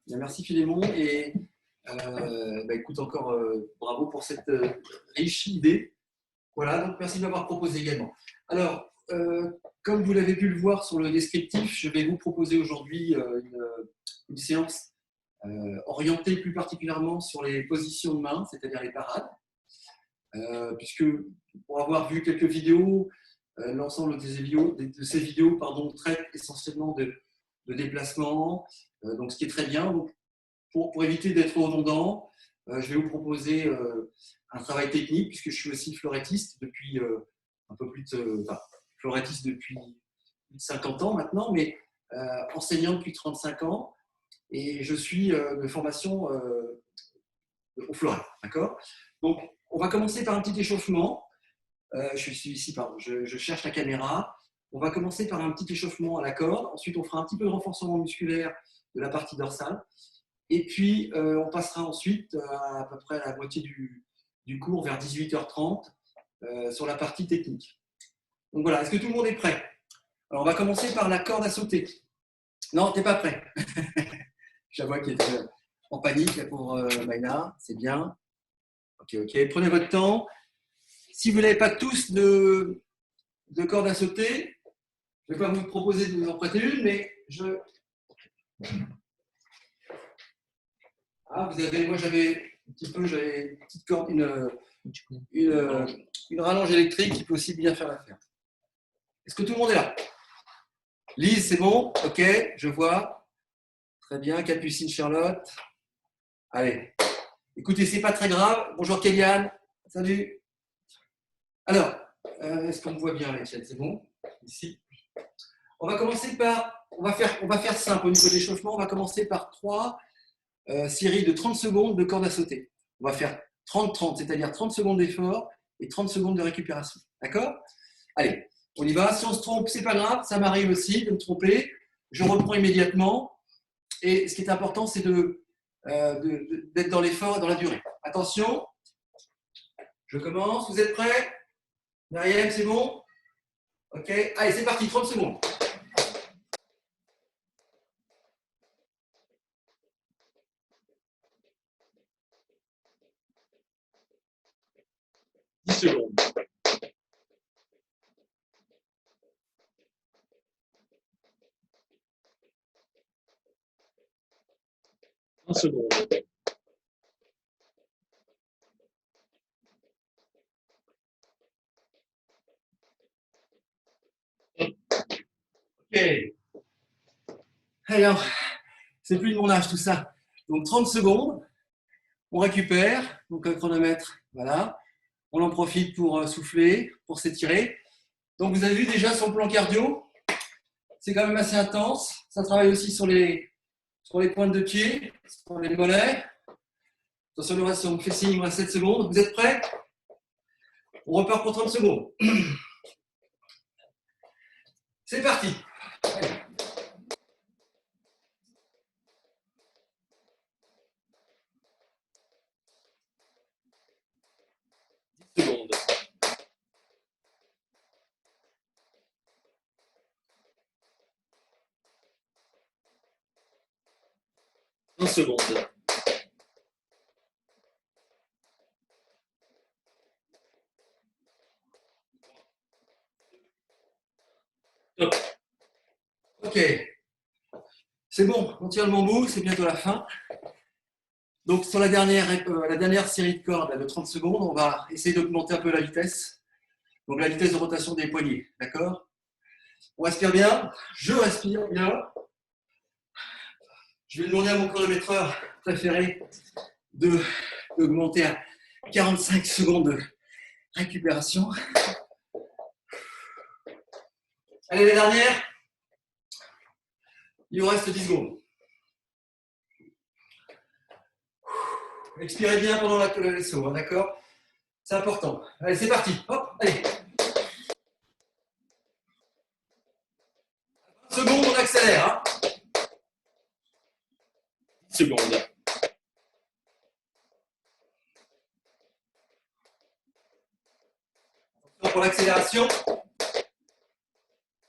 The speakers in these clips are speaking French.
Bien, merci Philémon et écoute encore bravo pour cette riche idée. Voilà, donc merci de m'avoir proposé également. Alors, comme vous l'avez pu le voir sur le descriptif, je vais vous proposer aujourd'hui une séance orientée plus particulièrement sur les positions de main, c'est-à-dire les parades, puisque pour avoir vu quelques vidéos, l'ensemble de ces vidéos traitent essentiellement de déplacement, donc ce qui est très bien. Donc, pour éviter d'être redondant, je vais vous proposer un travail technique, puisque je suis aussi fleurettiste depuis un peu plus de. Fleurettiste depuis plus de 50 ans maintenant, mais enseignant depuis 35 ans, et je suis de formation au fleuret. D'accord ? Donc, on va commencer par un petit échauffement. Je suis ici, pardon, je cherche la caméra. On va commencer par un petit échauffement à la corde. Ensuite, on fera un petit peu de renforcement musculaire de la partie dorsale. Et puis, on passera ensuite à peu près à la moitié du cours, vers 18h30, sur la partie technique. Donc voilà, est-ce que tout le monde est prêt ? Alors, on va commencer par la corde à sauter. Non, tu n'es pas prêt. Je la vois qui est en panique pour Maïna, c'est bien. Ok, prenez votre temps. Si vous n'avez pas tous de corde à sauter, je ne vais pas vous proposer de vous en prêter une, mais moi j'avais une petite corde, une rallonge électrique qui peut aussi bien faire l'affaire. Est-ce que tout le monde est là ? Lise, c'est bon ? Ok, je vois. Très bien, Capucine, Charlotte. Allez. Écoutez, c'est pas très grave. Bonjour Kéliane. Salut. Alors, est-ce qu'on me voit bien, Michel ? C'est bon ? Ici. On va commencer par. On va faire simple au niveau de l'échauffement. On va commencer par 3 séries de 30 secondes de corde à sauter. On va faire 30-30, c'est-à-dire 30 secondes d'effort et 30 secondes de récupération. D'accord ? Allez, on y va. Si on se trompe, c'est pas grave. Ça m'arrive aussi de me tromper. Je reprends immédiatement. Et ce qui est important, c'est d'être dans l'effort et dans la durée. Attention. Je commence. Vous êtes prêts ? Myriam, c'est bon ? Ok. Allez, c'est parti. 30 secondes. Secondes. 1 seconde. Ok. Alors, c'est plus de mon âge tout ça. Donc 30 secondes. On récupère. Donc un chronomètre. Voilà. On en profite pour souffler, pour s'étirer. Donc vous avez vu déjà sur le plan cardio, c'est quand même assez intense. Ça travaille aussi sur les pointes de pied, sur les mollets. Attention, le reste, on me fait signe, il me reste 7 secondes. Vous êtes prêts ? On repart pour 30 secondes. C'est parti. Secondes. 1 seconde. Top. Ok. C'est bon, on tire le bambou, c'est bientôt la fin. Donc sur la dernière série de cordes de 30 secondes, on va essayer d'augmenter un peu la vitesse. Donc la vitesse de rotation des poignets, d'accord ? On respire bien, je respire bien. Je vais demander à mon chronométreur préféré d'augmenter à 45 secondes de récupération. Allez, la dernière. Il vous reste 10 secondes. Expirez bien pendant le saut, hein, d'accord ? C'est important. Allez, c'est parti. Hop, allez. Seconde, on accélère. Hein. Seconde. Pour l'accélération.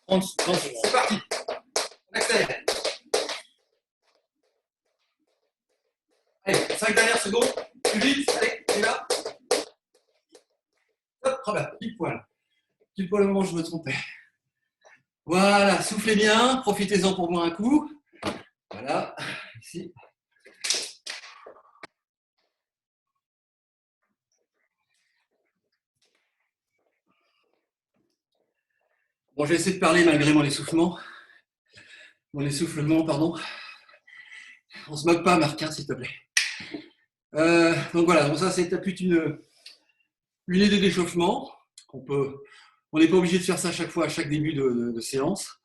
30 secondes. C'est parti. On accélère. Allez, 5 dernières secondes. Plus vite, allez, on est là. Hop, voilà, pile poil. Pile poil au moment où je me trompais. Voilà, soufflez bien, profitez-en pour boire un coup. Voilà, ici. Bon, je vais essayer de parler malgré mon essoufflement. Mon essoufflement, pardon. On se moque pas, Marc, hein, s'il te plaît. Donc voilà, donc ça c'est peut-être une idée d'échauffement. On n'est pas obligé de faire ça à chaque fois, à chaque début de séance,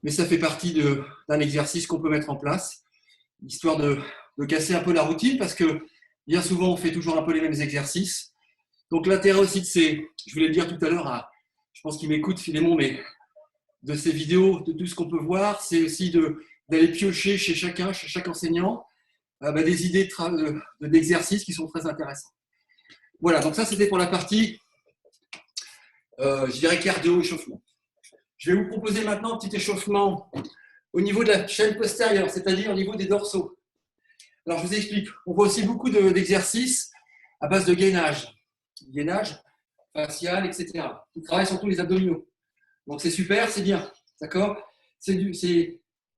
mais ça fait partie d'un exercice qu'on peut mettre en place, histoire de casser un peu la routine, parce que bien souvent on fait toujours un peu les mêmes exercices. Donc l'intérêt aussi de je voulais le dire tout à l'heure, je pense qu'il m'écoute Philémon, mais de ces vidéos, de tout ce qu'on peut voir, c'est aussi d'aller piocher chez chacun, chez chaque enseignant, des idées d'exercices qui sont très intéressants. Voilà, donc ça c'était pour la partie, je dirais cardio-échauffement. Je vais vous proposer maintenant un petit échauffement au niveau de la chaîne postérieure, c'est-à-dire au niveau des dorsaux. Alors je vous explique, on voit aussi beaucoup d'exercices à base de gainage facial, etc. qui travaillent surtout les abdominaux. Donc c'est super, c'est bien, d'accord?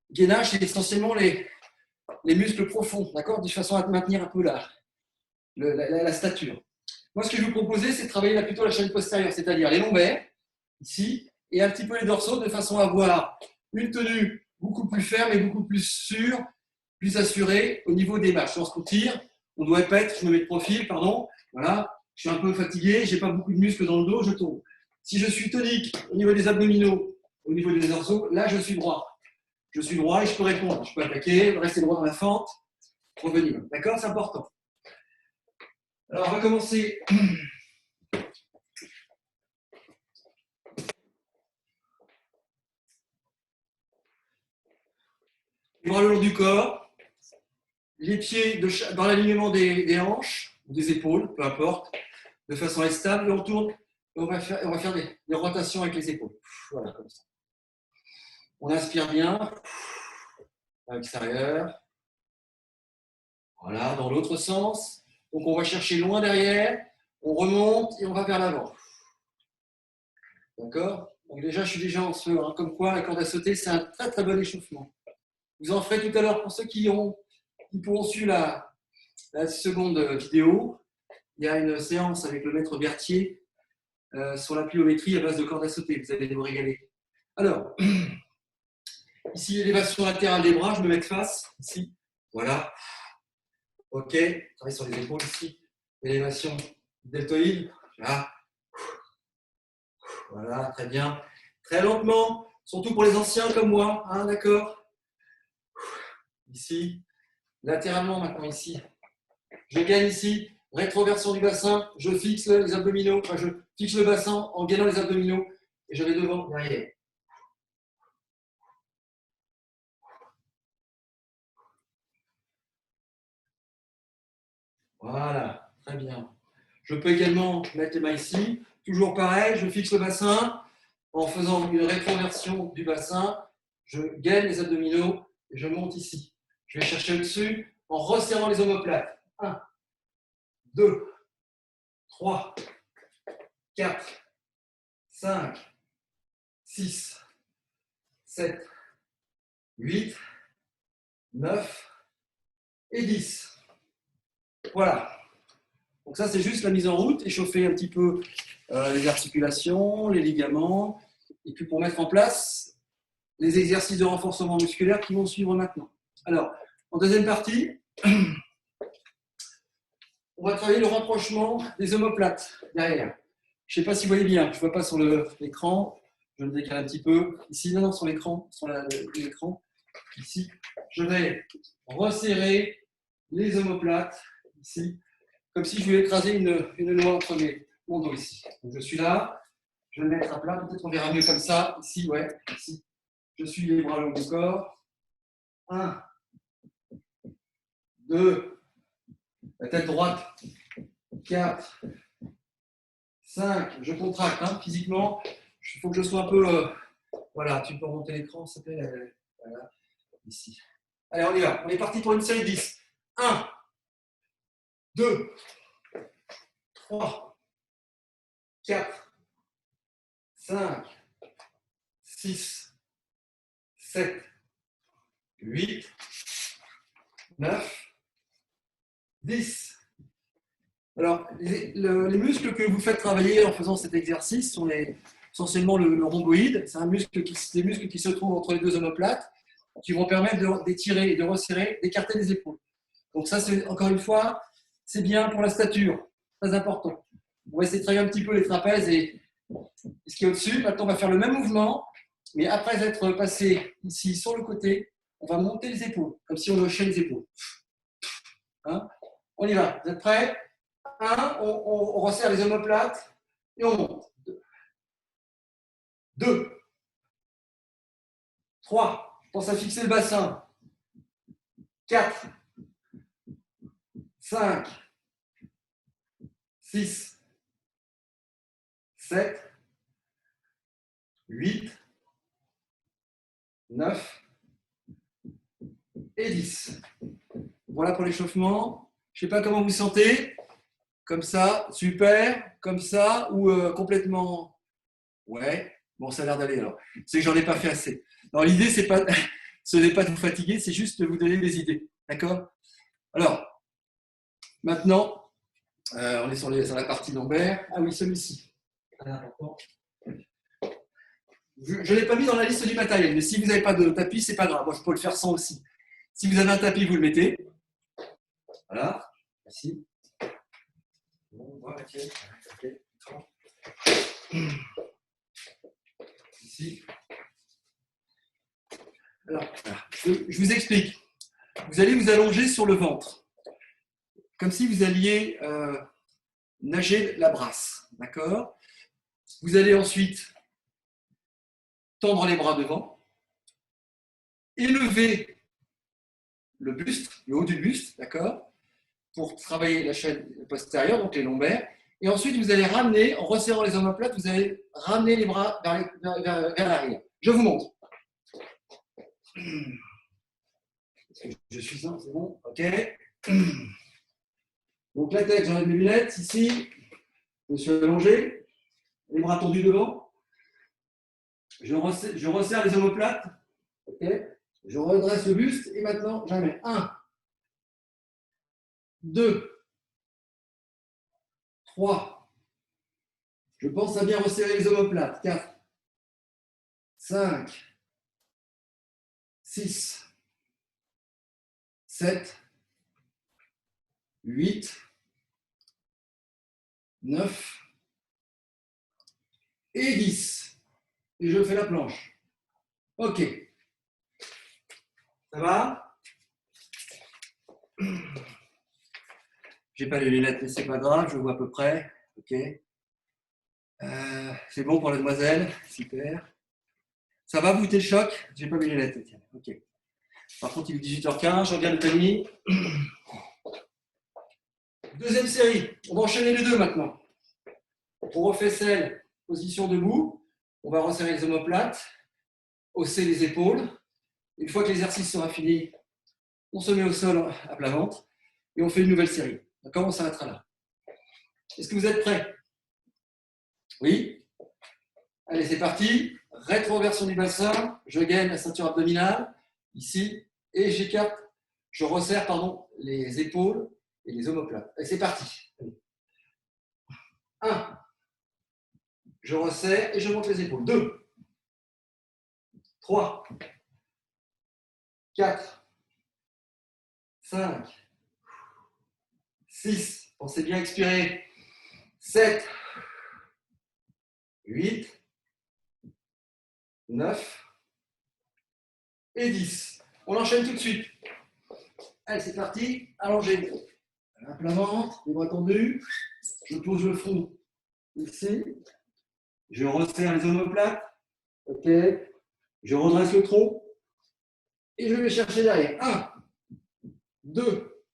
Gainage, c'est essentiellement les muscles profonds, d'accord? De façon à maintenir un peu la stature. Moi, ce que je vais vous proposer, c'est de travailler plutôt la chaîne postérieure, c'est-à-dire les lombaires, ici, et un petit peu les dorsaux, de façon à avoir une tenue beaucoup plus ferme et beaucoup plus sûre, plus assurée au niveau des marches. Lorsqu'on tire, on doit être, je me mets de profil, pardon, voilà, je suis un peu fatigué, je n'ai pas beaucoup de muscles dans le dos, je tombe. Si je suis tonique au niveau des abdominaux, au niveau des dorsaux, là, je suis droit. Je suis droit et je peux répondre. Je peux attaquer, rester droit dans la fente, revenir. D'accord? C'est important. Alors, on va commencer. Les bras le long du corps, les pieds dans l'alignement des hanches, des épaules, peu importe, de façon stable, et on tourne, et on va faire des rotations avec les épaules. Voilà, comme ça. On inspire bien, à l'extérieur. Voilà, dans l'autre sens. Donc on va chercher loin derrière, on remonte et on va vers l'avant. D'accord? Donc déjà, je suis déjà en feu, hein, comme quoi la corde à sauter, c'est un très très bon échauffement. Vous en ferez tout à l'heure pour ceux qui pourront suivre la seconde vidéo. Il y a une séance avec le maître Berthier sur la pliométrie à base de corde à sauter. Vous allez vous régaler. Alors, ici, l'élévation latérale des bras, je me mets de face, ici. Voilà. OK. Travaille sur les épaules ici. Élévation deltoïde. Là. Voilà, très bien. Très lentement, surtout pour les anciens comme moi, hein, d'accord? Ici, latéralement maintenant, ici. Je gagne ici, rétroversion du bassin, je fixe les abdominaux, enfin je fixe le bassin en gainant les abdominaux et je vais devant, derrière. Voilà, très bien. Je peux également mettre les mains ici, toujours pareil, je fixe le bassin en faisant une rétroversion du bassin, je gagne les abdominaux et je monte ici. Je vais chercher au-dessus en resserrant les omoplates. 1, 2, 3, 4, 5, 6, 7, 8, 9 et 10. Voilà. Donc ça, c'est juste la mise en route, échauffer un petit peu les articulations, les ligaments, et puis pour mettre en place les exercices de renforcement musculaire qui vont suivre maintenant. Alors, en deuxième partie, on va travailler le rapprochement des omoplates derrière. Je ne sais pas si vous voyez bien, je ne vois pas sur l'écran, je me décale un petit peu. Ici, non, sur l'écran, ici, je vais resserrer les omoplates, ici, comme si je voulais écraser une noix entre mon dos ici. Donc, je suis là, je vais me mettre à plat, peut-être on verra mieux comme ça, ici, ouais, ici. Je suis les bras le long du corps. 1, 2, la tête droite, 4, 5, je contracte hein, physiquement, il faut que je sois un peu, voilà, tu peux remonter l'écran, s'il te plaît, voilà, ici. Allez, on y va, on est parti pour une série de 10. 1, 2, 3, 4, 5, 6, 7, 8, 9, 10. Alors, les muscles que vous faites travailler en faisant cet exercice sont essentiellement le rhomboïde. C'est des muscles qui se trouvent entre les deux omoplates, qui vont permettre d'étirer et de resserrer, d'écarter les épaules. Donc ça, c'est encore une fois, c'est bien pour la stature, très important. On va essayer de travailler un petit peu les trapèzes et ce qui est au-dessus. Maintenant, on va faire le même mouvement, mais après être passé ici sur le côté, on va monter les épaules, comme si on hochait les épaules. Hein? On y va. Vous êtes prêts? 1, on resserre les omoplates et on monte. 2, 3, je pense à fixer le bassin. 4, 5, 6, 7, 8, 9 et 10. Voilà pour l'échauffement. Je ne sais pas comment vous sentez. Comme ça, super. Comme ça, ou complètement. Ouais. Bon, ça a l'air d'aller alors. C'est que j'en ai pas fait assez. Alors l'idée, ce n'est pas de vous fatiguer, c'est juste de vous donner des idées. D'accord? Alors, maintenant, on est sur la partie lombaire. Ah oui, celui-ci. Je ne l'ai pas mis dans la liste du matériel, mais si vous n'avez pas de tapis, c'est pas grave. Moi, je peux le faire sans aussi. Si vous avez un tapis, vous le mettez. Voilà. Merci. Bon, voilà, tiens. Okay. Ici. Alors, voilà. Je vous explique. Vous allez vous allonger sur le ventre, comme si vous alliez nager la brasse. D'accord? Vous allez ensuite tendre les bras devant, élever le buste, le haut du buste, d'accord, pour travailler la chaîne postérieure, donc les lombaires. Et ensuite, vous allez ramener, en resserrant les omoplates, vous allez ramener les bras vers l'arrière. Je vous montre. Je suis ça, c'est bon? OK. Donc la tête, j'enlève mes lunettes ici. Je me suis allongé, les bras tendus devant. Je resserre les omoplates. OK. Je redresse le buste et maintenant, j'en mets 1, 2, 3. Je pense à bien resserrer les omoplates. 4, 5, 6, 7, 8, 9 et 10. Et je fais la planche. OK. Ça va? J'ai pas les lunettes, mais c'est pas grave, je vois à peu près. OK. C'est bon pour la demoiselle. Super. Ça va, vous goûter le choc? J'ai pas mes lunettes, tiens. OK. Par contre, il est 18h15, je regarde le timing. Deuxième série. On va enchaîner les deux maintenant. On refait celle, position debout. On va resserrer les omoplates, hausser les épaules. Une fois que l'exercice sera fini, on se met au sol à plat ventre et on fait une nouvelle série. D'accord? On s'arrêtera là. Est-ce que vous êtes prêts? Oui? Allez, c'est parti. Rétroversion du bassin. Je gaine la ceinture abdominale, ici, et j'écarte, je resserre, les épaules et les omoplates. Et c'est parti. 1. Je resserre et je monte les épaules. 2. 3. 4. 5. 6. Pensez bien expirer. 7. 8. 9 et 10. On enchaîne tout de suite. Allez, c'est parti. Allongez. À plat ventre, les bras tendus. Je pose le front ici. Je resserre les omoplates. OK. Je redresse le tronc. Et je vais chercher derrière. 1, 2,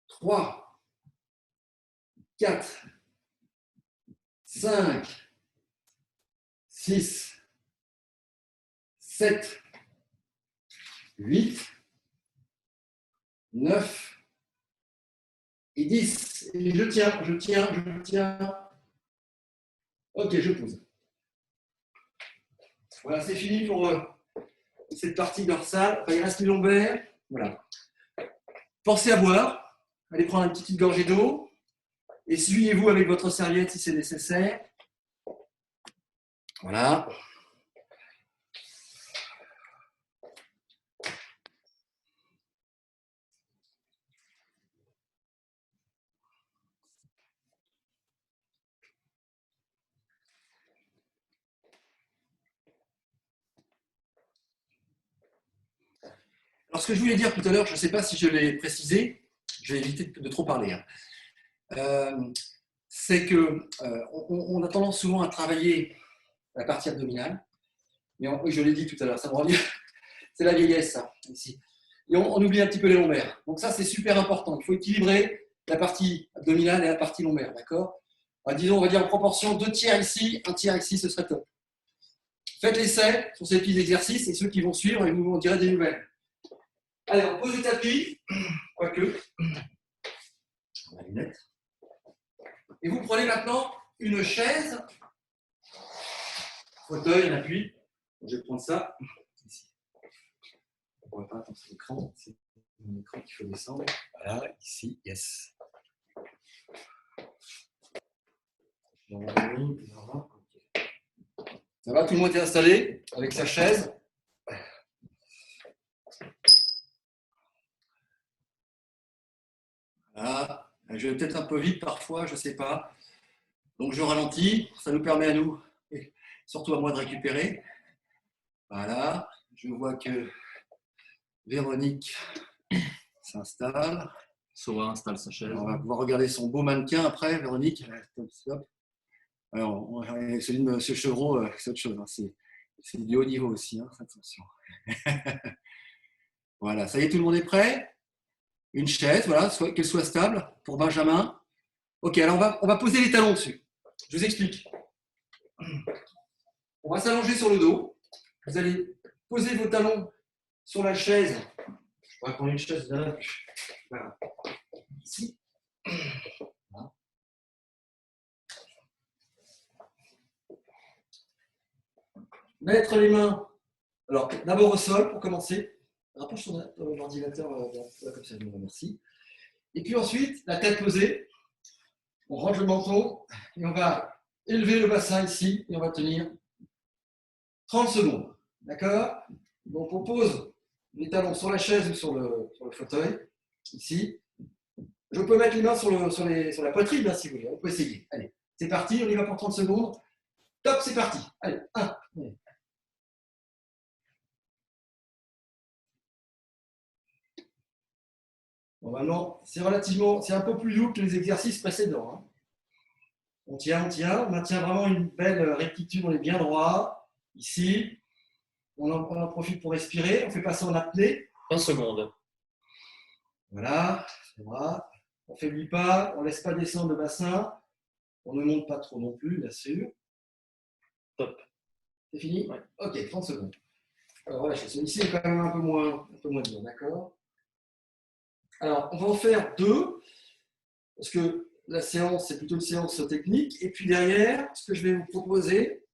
3, 4, 5, 6, 7, 8, 9 et 10. Et je tiens, je tiens, je tiens. Ok, je pose. Voilà, c'est fini pour cette partie dorsale. Enfin, il reste les lombaires. Voilà. Pensez à boire. Allez prendre une petite gorgée d'eau. Essuyez-vous avec votre serviette si c'est nécessaire. Voilà. Alors, ce que je voulais dire tout à l'heure, je ne sais pas si je l'ai précisé, je vais éviter de trop parler. C'est que on a tendance souvent à travailler la partie abdominale, mais je l'ai dit tout à l'heure, ça me revient, c'est la vieillesse, ça, ici. Et on oublie un petit peu les lombaires. Donc ça, c'est super important. Il faut équilibrer la partie abdominale et la partie lombaire, d'accord? Disons, on va dire en proportion 2 tiers ici, 1 tiers ici, ce serait top. Faites l'essai sur ces petits exercices et ceux qui vont suivre, et vous en direz des nouvelles. Allez, on pose le tapis, quoique. On a les lunettes. Et vous prenez maintenant une chaise, fauteuil, un appui. Je vais prendre ça. Ici. On ne voit pas dans cet écran. C'est mon écran qu'il faut descendre. Voilà, ici, yes. Ça va, tout le monde est installé avec sa chaise. Voilà. Je vais peut-être un peu vite parfois, je ne sais pas. Donc je ralentis, ça nous permet à nous, et surtout à moi, de récupérer. Voilà, je vois que Véronique s'installe. Sora installe sa chaise. On va pouvoir regarder son beau mannequin après, Véronique. Alors, celui de M. Chevreau, c'est autre chose. Hein. C'est du haut niveau aussi, hein. Attention. Voilà, ça y est, tout le monde est prêt? Une chaise, voilà, qu'elle soit stable pour Benjamin. Ok, alors on va poser les talons dessus. Je vous explique. On va s'allonger sur le dos. Vous allez poser vos talons sur la chaise. Je pourrais prendre une chaise là. Voilà. Ici. Voilà. Mettre les mains, alors d'abord au sol pour commencer. Rapproche ton ordinateur comme ça, je vous remercie. Et puis ensuite, la tête posée. On range le menton et on va élever le bassin ici et on va tenir 30 secondes. D'accord? Donc on pose les talons sur la chaise ou sur le fauteuil, ici. Je peux mettre les mains sur la poitrine, hein, si vous voulez. On peut essayer. Allez, c'est parti, on y va pour 30 secondes. Top, c'est parti. Allez, 1. Normalement, c'est un peu plus doux que les exercices précédents. Hein. On tient, on maintient vraiment une belle rectitude, on est bien droit. Ici, on en profite pour respirer, on fait passer en apnée. 20 secondes. Voilà, c'est vrai. On ne faiblit pas, on ne laisse pas descendre le bassin. On ne monte pas trop non plus, bien sûr. Top. C'est fini? Ouais. Ok, 30 secondes. Alors voilà, celui-ci est quand même un peu moins dur, d'accord? Alors, on va en faire 2, parce que la séance, c'est plutôt une séance technique. Et puis derrière, ce que je vais vous proposer,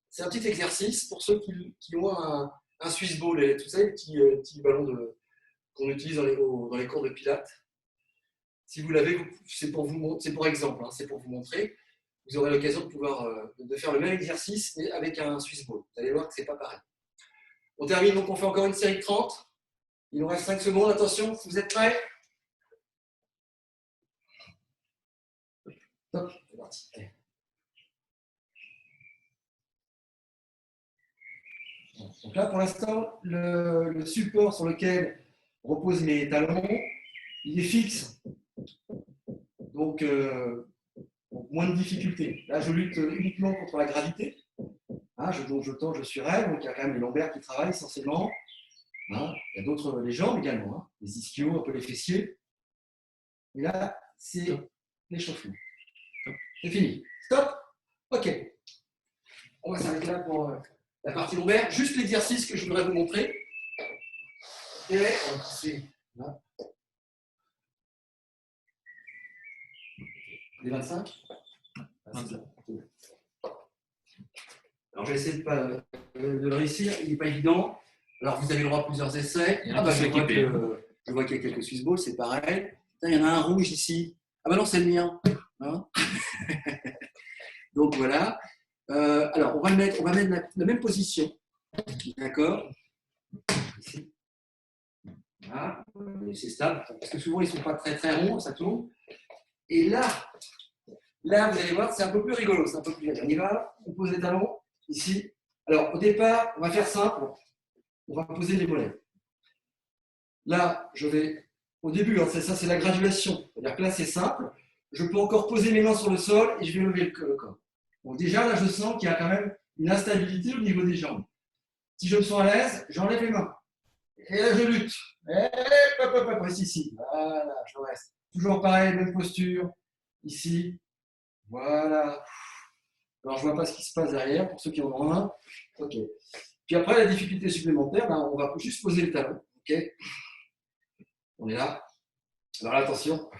c'est un petit exercice pour ceux qui ont un Swiss ball, tout ça, les petits ballons qu'on utilise dans les cours de pilates. Si vous l'avez, c'est pour exemple, hein, c'est pour vous montrer. Vous aurez l'occasion de pouvoir de faire le même exercice, mais avec un Swiss ball. Vous allez voir que ce n'est pas pareil. On termine, donc on fait encore une série de 30. Il nous reste 5 secondes. Attention, vous êtes prêts? Top, c'est parti. Allez. Donc là, pour l'instant, le support sur lequel reposent mes talons, il est fixe. Donc, moins de difficultés. Là, je lutte uniquement contre la gravité. Hein, je tends, je surèle. Donc, il y a quand même les lombaires qui travaillent essentiellement. Hein, il y a d'autres, les jambes également, hein, les ischios, un peu les fessiers. Et là, c'est l'échauffement. C'est fini. Stop. OK. On va s'arrêter là pour la partie lombaire. Juste l'exercice que je voudrais vous montrer. Et c'est là. Les 25 ah, c'est ça. Alors, je vais essayer de le réussir. Il n'est pas évident. Alors, vous avez le droit à plusieurs essais. Il y en a qui sont équipés. Je vois qu'il y a quelques Swiss Balls, c'est pareil. Il y en a un rouge ici. Ah, bah non, c'est le mien. Hein. Donc, voilà. Alors, on va mettre la même position. D'accord. Ici. Voilà. C'est stable. Parce que souvent, ils ne sont pas très, très ronds, ça tourne. Et là, vous allez voir, c'est un peu plus rigolo. C'est un peu plus... On y va. On pose les talons. Ici. Alors, au départ, on va faire simple. On va poser les mollets. Là, je vais, au début, hein, ça c'est la graduation. C'est-à-dire que là, c'est simple. Je peux encore poser mes mains sur le sol et je vais lever le corps. Bon, déjà, là, je sens qu'il y a quand même une instabilité au niveau des jambes. Si je me sens à l'aise, j'enlève les mains. Et là, je lutte. Et reste ici. Voilà, je reste. Toujours pareil, même posture. Ici. Voilà. Alors, je ne vois pas ce qui se passe derrière, pour ceux qui en ont un. OK. Puis après, la difficulté supplémentaire, ben, on va juste poser le talon. OK. On est là. Alors, là, attention.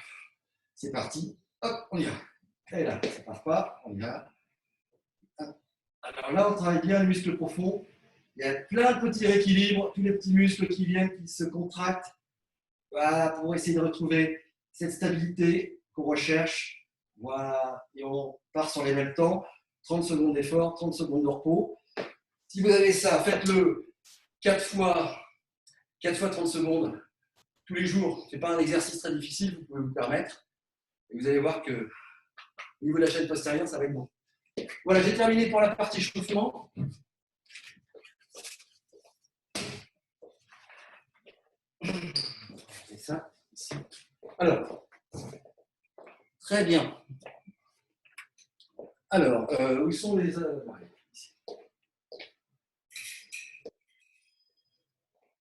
C'est parti. Hop, on y va. Et là, ça ne part pas. On y va. Alors là, on travaille bien le muscle profond. Il y a plein de petits rééquilibres, tous les petits muscles qui viennent, qui se contractent. Voilà, pour essayer de retrouver cette stabilité qu'on recherche. Voilà. Et on part sur les mêmes temps. 30 secondes d'effort, 30 secondes de repos. Si vous avez ça, faites-le 4 fois 30 secondes tous les jours. Ce n'est pas un exercice très difficile, vous pouvez vous permettre. Et vous allez voir que au niveau de la chaîne postérieure, ça va être bon. Voilà, j'ai terminé pour la partie chauffement. Et ça, ici. Alors, très bien. Alors, où sont les...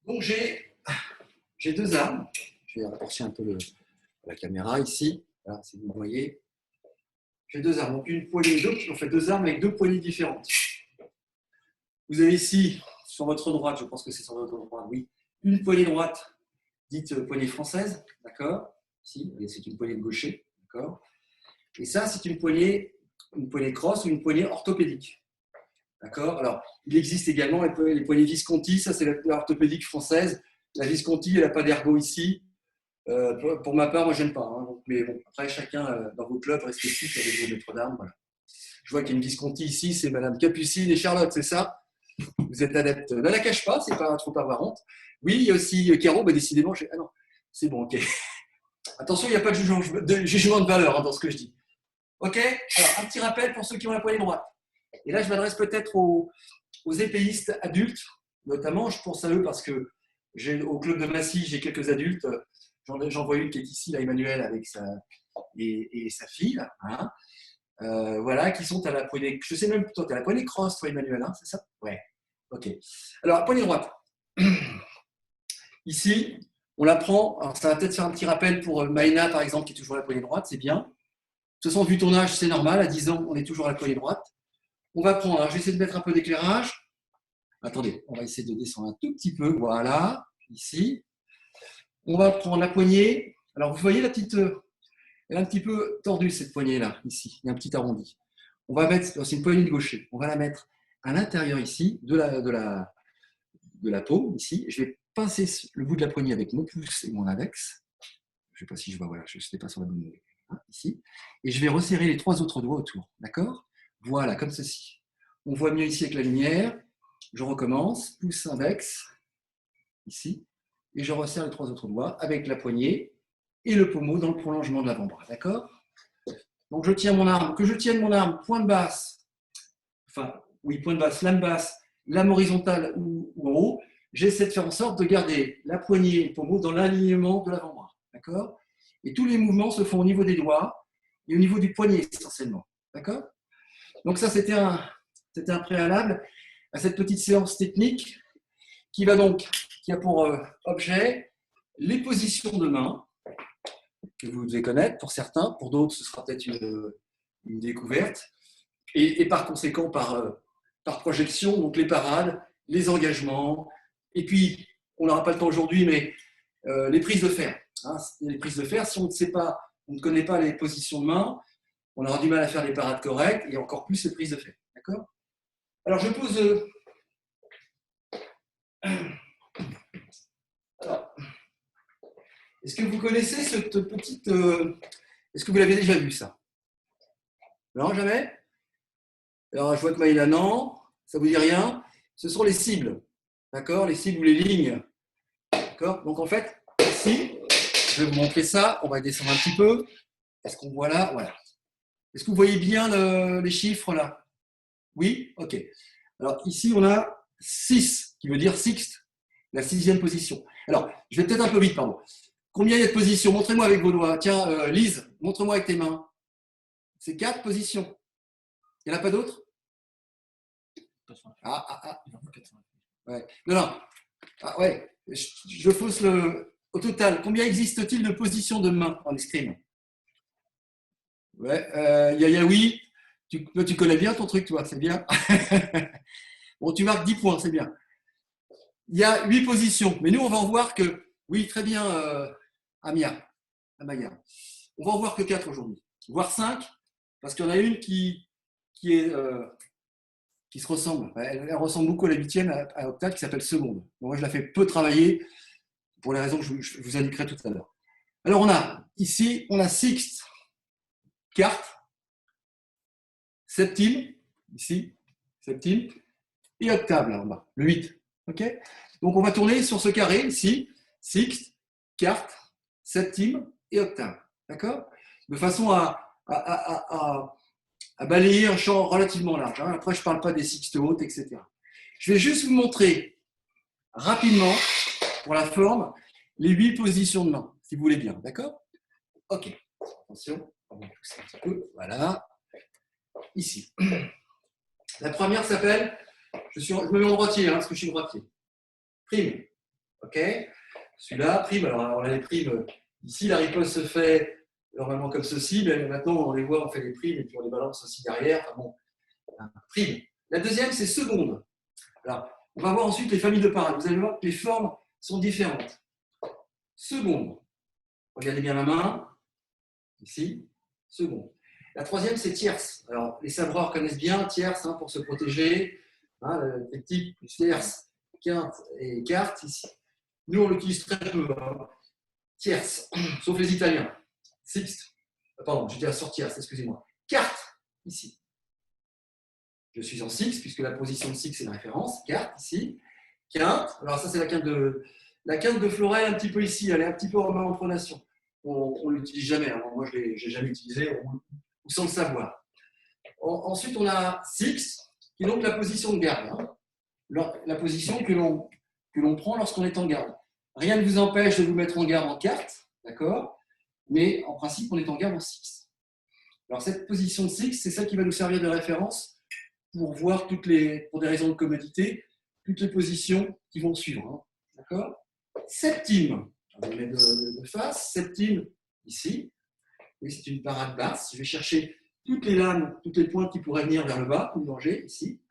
Donc, j'ai deux armes. Je vais rapprocher un peu la caméra ici. Là, si vous voyez. J'ai deux armes. Donc, deux armes avec deux poignées différentes. Vous avez ici, sur votre droite, je pense que c'est sur votre droite, oui, une poignée droite, dite poignée française, d'accord. Ici, c'est une poignée de gaucher, d'accord. Et ça, c'est une poignée crosse ou une poignée orthopédique. D'accord. Alors, il existe également les poignées Visconti, ça c'est l'orthopédique française. La Visconti, elle n'a pas d'ergot ici. Pour ma part, moi, j'aime pas. Hein. Donc, mais bon, après, chacun dans vos clubs respectifs avec vos maîtres d'armes. Voilà. Je vois qu'il y a une Visconti ici, c'est Madame Capucine et Charlotte, c'est ça? Vous êtes adepte. Ne la cache pas, c'est pas trop pas avoir honte. Oui, il y a aussi Caro, mais décidément, ah non, c'est bon, ok. Attention, il n'y a pas de jugement de valeur hein, dans ce que je dis. Ok. Alors, un petit rappel pour ceux qui ont la poignée droite. Et là, je m'adresse peut-être aux épéistes adultes, notamment, je pense à eux parce que au club de Massy, j'ai quelques adultes. J'en vois une qui est ici, là, Emmanuel, avec et sa fille, là, hein. Voilà, qui sont à la poignée. Je sais même, toi, tu as la poignée crosse, toi, Emmanuel, hein, c'est ça? Ouais. Ok. Alors, poignée droite. Ici, on la prend. Alors, ça va peut-être faire un petit rappel pour Maïna, par exemple, qui est toujours à la poignée droite, c'est bien. De toute façon, vu ton âge, c'est normal. À 10 ans, on est toujours à la poignée droite. On va prendre, alors je vais essayer de mettre un peu d'éclairage. Attendez, on va essayer de descendre un tout petit peu. Voilà, ici. On va prendre la poignée. Alors, vous voyez la petite. Elle est un petit peu tordue, cette poignée-là, ici. Il y a un petit arrondi. On va mettre, c'est une poignée de gaucher. On va la mettre à l'intérieur ici, de la paume, ici. Je vais pincer le bout de la poignée avec mon pouce et mon index. Je ne sais pas si je vois, voilà, je ne sais pas sur la bonne ici. Et je vais resserrer les 3 autres doigts autour. D'accord? Voilà, comme ceci. On voit mieux ici avec la lumière. Je recommence. Pouce index, ici. Et je resserre les 3 autres doigts avec la poignée et le pommeau dans le prolongement de l'avant-bras. D'accord? Donc, je tiens mon arme. Que je tienne mon arme pointe basse, enfin, oui, pointe basse, lame horizontale ou en haut, j'essaie de faire en sorte de garder la poignée et le pommeau dans l'alignement de l'avant-bras. D'accord? Et tous les mouvements se font au niveau des doigts et au niveau du poignet essentiellement. D'accord? Donc ça, c'était un préalable à cette petite séance technique qui a pour objet les positions de main, que vous devez connaître pour certains, pour d'autres, ce sera peut-être une découverte, et par conséquent, par projection, donc les parades, les engagements, et puis, on n'aura pas le temps aujourd'hui, mais les prises de fer. Hein, les prises de fer, si on ne connaît pas les positions de main, on aura du mal à faire les parades correctes et encore plus les prises de fait. D'accord? Alors, je pose. Alors, est-ce que vous connaissez cette petite. Est-ce que vous l'avez déjà vu, ça? Non, jamais? Alors, je vois que Maïla, non. Ça ne vous dit rien? Ce sont les cibles. D'accord? Les cibles ou les lignes. D'accord? Donc, en fait, ici, je vais vous montrer ça. On va descendre un petit peu. Est-ce qu'on voit là? Voilà. Est-ce que vous voyez bien les chiffres là? Oui? Ok. Alors, ici, on a 6, qui veut dire sixte, la 6e position. Alors, je vais peut-être un peu vite, pardon. Combien il y a de positions? Montrez-moi avec vos doigts. Tiens, Lise, montre-moi avec tes mains. C'est 4 positions. Il n'y en a pas d'autres? Ah. Ouais. Non. Ah, ouais. Je fausse le. Au total, combien existe-t-il de positions de main en escrime? Ouais. Yayaoui, tu connais bien ton truc, toi, c'est bien. Bon, tu marques 10 points, c'est bien. Il y a 8 positions, mais nous, on va en voir que. Oui, très bien, Amaya. On va en voir que 4 aujourd'hui, voire 5, parce qu'il y en a une qui se ressemble. Elle ressemble beaucoup à la 8e, à octave, qui s'appelle seconde. Donc, moi, je la fais peu travailler pour les raisons que je vous indiquerai tout à l'heure. Alors, ici, on a sixte, quarte, septime, ici, septime, et octave, là en bas, le 8. OK? Donc, on va tourner sur ce carré, ici, sixte, quarte, septime et octave. D'accord? De façon à balayer un champ relativement large. Hein. Après, je ne parle pas des sixtes hautes, etc. Je vais juste vous montrer rapidement, pour la forme, les 8 positions de main, si vous voulez bien. D'accord? OK. Attention, on va pousser un petit peu. Voilà. Ici. La première s'appelle, je me mets en droitier, hein, parce que je suis droitier. Prime. OK? Celui-là, prime. Alors, on a les primes. Ici, la riposte se fait normalement comme ceci. Mais maintenant, on les voit, on fait les primes et puis on les balance aussi derrière. Enfin bon, prime. La deuxième, c'est seconde. Alors, on va voir ensuite les familles de parades. Vous allez voir que les formes sont différentes. Seconde. Regardez bien la main. Ici. Seconde. La troisième, c'est tierce. Alors, les sabreurs connaissent bien tierce, hein, pour se protéger. Hein, les types tierce, quinte et quarte ici. Nous, on l'utilise très peu. Hein. Tierce, sauf les Italiens. Sixte. Pardon, j'ai dit à sortir, excusez-moi. Quarte, ici. Je suis en six, puisque la position de six, c'est la référence. Quarte, ici. Quinte. Alors, ça, c'est la quinte de Florel, un petit peu ici. Elle est un petit peu en pronation. On ne l'utilise jamais. Hein. Moi, je ne l'ai jamais utilisé, ou sans le savoir. Ensuite, on a six, qui est donc la position de garde. Hein. La position que l'on prend lorsqu'on est en garde. Rien ne vous empêche de vous mettre en garde en quarte, d'accord? Mais en principe, on est en garde en six. Alors, cette position de six, c'est celle qui va nous servir de référence pour voir pour des raisons de commodité, toutes les positions qui vont suivre. Hein. D'accord? Septime, je vais mettre de face. Septime, ici. Oui, c'est une parade basse. Je vais chercher toutes les lames, toutes les pointes qui pourraient venir vers le bas, ou danger, ici.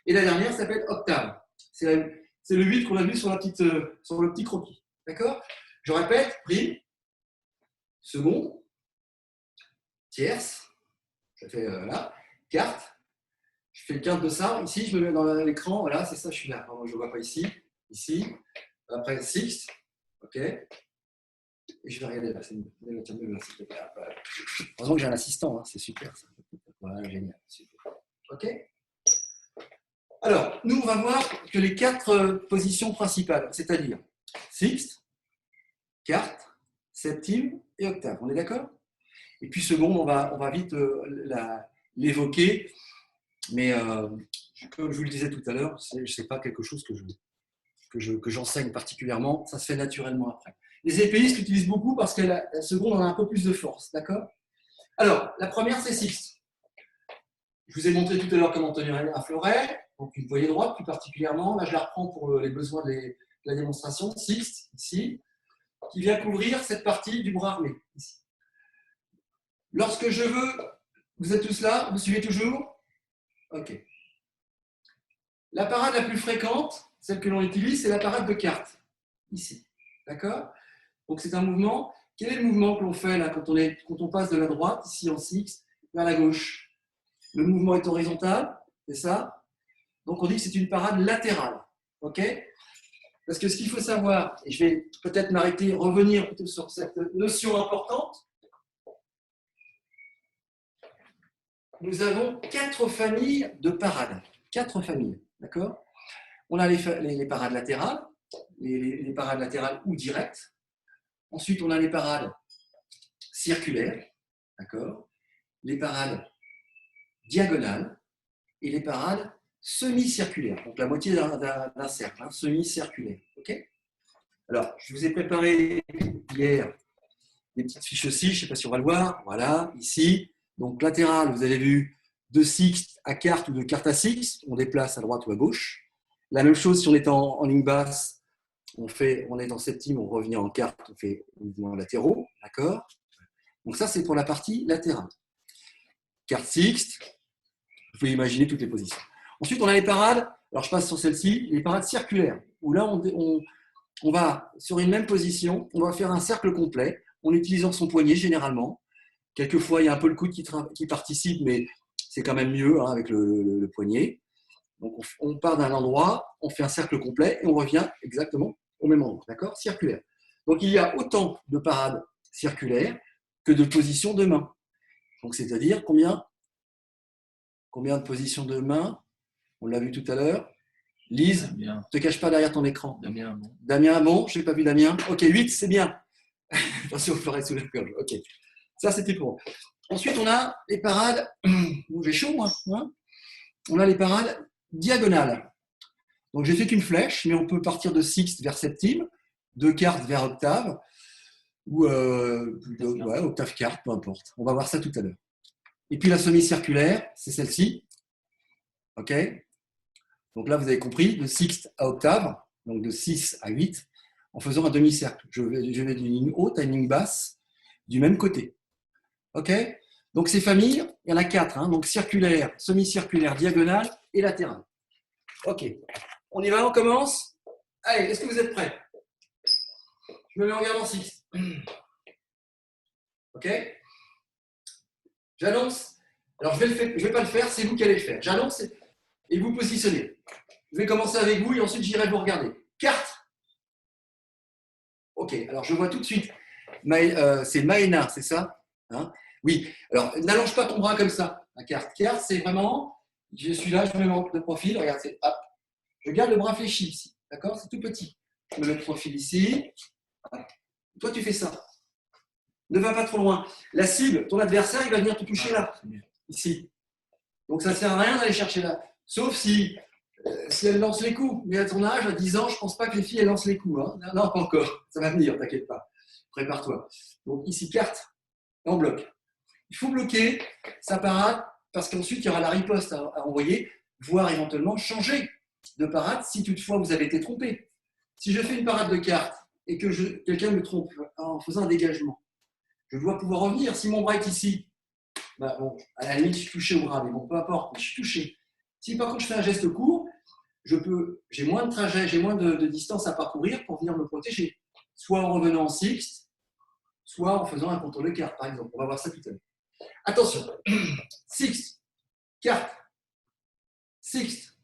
Et la dernière s'appelle octave. C'est le 8 qu'on a vu sur le petit croquis. D'accord? Je répète, prime, seconde, tierce, je fais là, quarte, je fais le quinte de ça, ici je me mets dans l'écran, voilà, c'est ça, je suis là, je ne vois pas ici, après sixte, ok, et je vais regarder là, c'est heureusement que j'ai un assistant, hein, c'est super ça, voilà, génial, super, ok. Alors, nous on va voir que les 4 positions principales, c'est-à-dire sixte, quarte, septime et octave, on est d'accord? Et puis seconde, on va vite l'évoquer, mais comme je vous le disais tout à l'heure, ce n'est pas quelque chose que j'enseigne particulièrement, ça se fait naturellement après. Les épéistes l'utilisent beaucoup parce que la seconde en a un peu plus de force, d'accord? Alors, la première, c'est sixte. Je vous ai montré tout à l'heure comment tenir un fleuret, donc une poignée droite plus particulièrement. Là, je la reprends pour les besoins de la démonstration. Sixte, ici, qui vient couvrir cette partie du bras armé, ici. Lorsque je veux, vous êtes tous là, vous suivez toujours? Ok. La parade la plus fréquente, celle que l'on utilise, c'est la parade de quarte, ici. D'accord? Donc c'est un mouvement. Quel est le mouvement que l'on fait là quand on passe de la droite, ici en six, vers la gauche. Le mouvement est horizontal, c'est ça. Donc on dit que c'est une parade latérale. OK? Parce que ce qu'il faut savoir, et je vais peut-être m'arrêter, revenir plutôt sur cette notion importante, nous avons 4 familles de parades. 4 familles, d'accord? On a les parades latérales, les parades latérales ou directes. Ensuite, on a les parades circulaires, d'accord? Les parades diagonales et les parades semi-circulaires. Donc la moitié d'un cercle, hein, semi-circulaire. OK? Alors, je vous ai préparé hier des petites fiches aussi, je ne sais pas si on va le voir. Voilà, ici. Donc latéral, vous avez vu de sixte à quarte ou de quarte à sixte, on déplace à droite ou à gauche. La même chose si on est en ligne basse, on est en septime, on revient en quarte, on fait mouvements latéraux, d'accord? Donc ça, c'est pour la partie latérale. Quarte sixte, vous pouvez imaginer toutes les positions. Ensuite, on a les parades, alors je passe sur celle-ci, les parades circulaires, où là, on va, sur une même position, on va faire un cercle complet, en utilisant son poignet généralement. Quelquefois, il y a un peu le coude qui participe, mais c'est quand même mieux hein, avec le poignet. Donc, on part d'un endroit, on fait un cercle complet et on revient exactement au même endroit, d'accord? Circulaire. Donc, il y a autant de parades circulaires que de positions de main. Donc, c'est-à-dire combien de positions de main? On l'a vu tout à l'heure. Lise, ne te cache pas derrière ton écran. Damien, bon. Damien, bon, je n'ai pas vu Damien. Ok, 8, c'est bien. Attention, je ferai sous la gorge. Ok, ça c'était pour. Ensuite, on a les parades. J'ai chaud, moi. Hein, on a les parades diagonales. Donc, j'ai fait qu'une flèche, mais on peut partir de sixte vers septime, de quarte vers octave, ou octave quarte, peu importe. On va voir ça tout à l'heure. Et puis la semi-circulaire, c'est celle-ci. OK? Donc là, vous avez compris, de sixte à octave, donc de 6 à 8, en faisant un demi-cercle. Je vais d'une ligne haute à une ligne basse, du même côté. OK? Donc ces familles, il y en a 4. Hein, donc circulaire, semi-circulaire, diagonale et latérale. OK. On y va, on commence. Allez, est-ce que vous êtes prêts? Je me mets en garde en 6. OK? J'annonce. Alors, je vais pas le faire, c'est vous qui allez le faire. J'annonce et vous positionnez. Je vais commencer avec vous et ensuite j'irai vous regarder. Carte. OK, alors je vois tout de suite. C'est Maëna, c'est ça hein? Oui, alors n'allonge pas ton bras comme ça. La carte. Carte, c'est vraiment, je suis là, je me mets de profil. Regarde, c'est hop. Je garde le bras fléchi ici. D'accord? C'est tout petit. Je me mets de profil ici. Hop. Toi, tu fais ça. Ne va pas trop loin. La cible, ton adversaire, il va venir te toucher là, ici. Donc ça ne sert à rien d'aller chercher là. Sauf si elle lance les coups. Mais à ton âge, à 10 ans, je ne pense pas que les filles elles lancent les coups. Hein. Non, pas encore. Ça va venir, t'inquiète pas. Prépare-toi. Donc ici, carte, on bloque. Il faut bloquer sa parade parce qu'ensuite, il y aura la riposte à envoyer, voire éventuellement changer de parade si toutefois vous avez été trompé. Si je fais une parade de carte et que quelqu'un me trompe en faisant un dégagement, je dois pouvoir revenir. Si mon bras est ici, bah bon, à la limite, je suis touché au bras, mais bon, peu importe, je suis touché. Si par contre je fais un geste court, j'ai moins de trajet, j'ai moins de distance à parcourir pour venir me protéger. Soit en revenant en sixte, soit en faisant un contour de carte, par exemple. On va voir ça tout à l'heure. Attention, sixte, carte, sixte,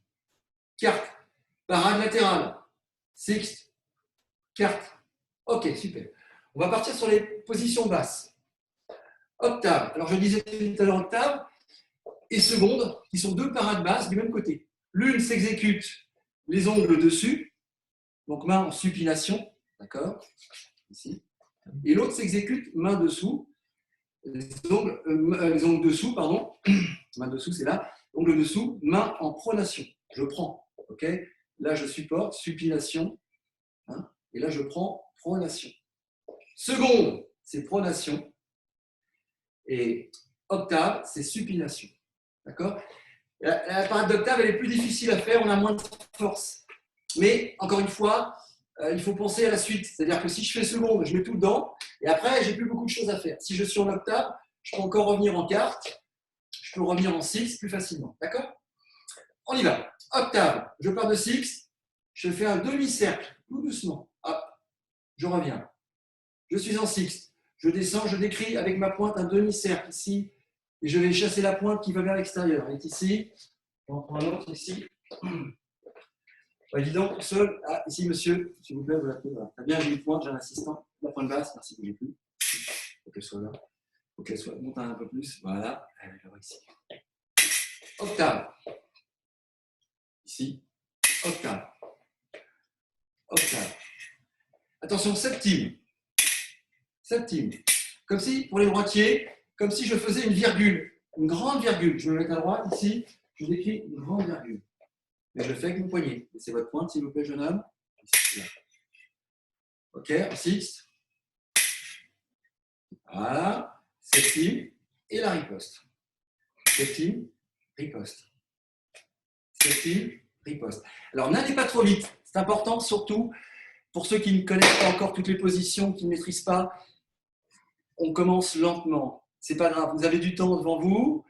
carte, parade latérale, sixte, carte. Ok, super. On va partir sur les positions basses. Octave. Alors, je disais tout à l'heure octave et seconde, qui sont 2 parades basses du même côté. L'une s'exécute les ongles dessus, donc main en supination, d'accord, ici. Et l'autre s'exécute main dessous, les ongles dessous, pardon, main dessous, c'est là, ongles dessous, main en pronation. Je prends, ok. Là, je supporte, supination, hein, et là, je prends pronation. Seconde, c'est pronation. Et octave, c'est supination. D'accord? La parade d'octave, elle est plus difficile à faire, on a moins de force. Mais, encore une fois, il faut penser à la suite. C'est-à-dire que si je fais seconde, je mets tout dedans, et après, j'ai plus beaucoup de choses à faire. Si je suis en octave, je peux encore revenir en quarte, je peux revenir en six plus facilement. D'accord? On y va. Octave, je pars de six, je fais un demi-cercle, tout doucement. Hop, je reviens. Je suis en six. Je descends, je décris avec ma pointe un demi-cercle ici, et je vais chasser la pointe qui va vers l'extérieur. Elle est ici. On en prend un autre ici. Évident, tout seul. Ah, ici, monsieur, s'il vous plaît, vous l'appelez. Voilà. Très bien, j'ai une pointe, j'ai un assistant. La pointe basse, merci, bougez plus. Il faut qu'elle soit là. Il faut qu'elle soit monte un peu plus. Voilà. Elle est là ici. Octave. Ici. Octave. Octave. Attention, septime. Septime. Comme si, pour les droitiers, comme si je faisais une virgule. Une grande virgule. Je me mets à droite, ici. Je décris une grande virgule. Mais je le fais avec mon poignet. C'est votre pointe, s'il vous plaît, jeune homme. Ici, là. OK, en sixte. Voilà. Septime. Et la riposte. Septime, riposte. Septime, riposte. Alors, n'allez pas trop vite. C'est important, surtout, pour ceux qui ne connaissent pas encore toutes les positions, qui ne maîtrisent pas. On commence lentement. C'est pas grave. Vous avez du temps devant vous.